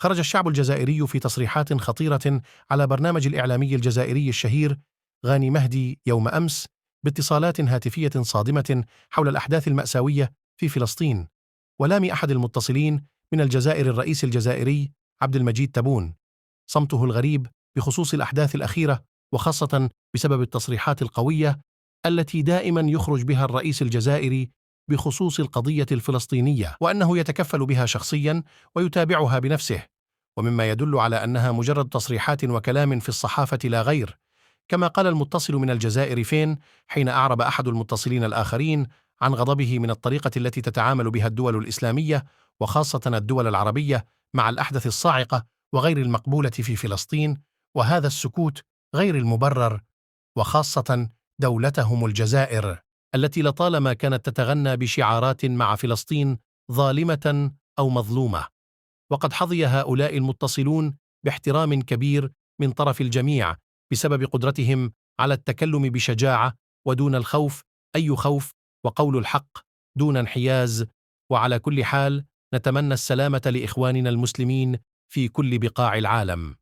خرج الشعب الجزائري في تصريحات خطيرة على برنامج الإعلامي الجزائري الشهير غاني مهدي يوم أمس باتصالات هاتفية صادمة حول الأحداث المأساوية في فلسطين، ولام أحد المتصلين من الجزائر الرئيس الجزائري عبد المجيد تبون. صمته الغريب بخصوص الأحداث الأخيرة، وخاصة بسبب التصريحات القوية التي دائما يخرج بها الرئيس الجزائري بخصوص القضية الفلسطينية، وأنه يتكفل بها شخصيا ويتابعها بنفسه، ومما يدل على أنها مجرد تصريحات وكلام في الصحافة لا غير. كما قال المتصل من الجزائر فين حين أعرب أحد المتصلين الآخرين عن غضبه من الطريقة التي تتعامل بها الدول الإسلامية وخاصة الدول العربية مع الأحداث الصاعقة وغير المقبولة في فلسطين، وهذا السكوت غير المبرر، وخاصة دولتهم الجزائر التي لطالما كانت تتغنى بشعارات مع فلسطين ظالمة أو مظلومة. وقد حظي هؤلاء المتصلون باحترام كبير من طرف الجميع بسبب قدرتهم على التكلم بشجاعة ودون الخوف، أي خوف، وقول الحق دون انحياز. وعلى كل حال نتمنى السلامة لإخواننا المسلمين في كل بقاع العالم.